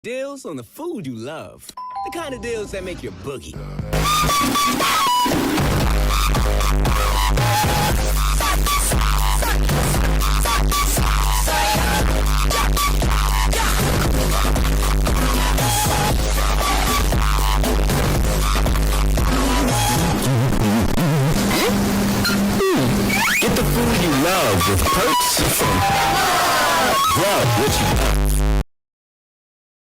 Deals on the food you love. The kind of deals that make your boogie. Get the food you love with perks from Grub, what you love.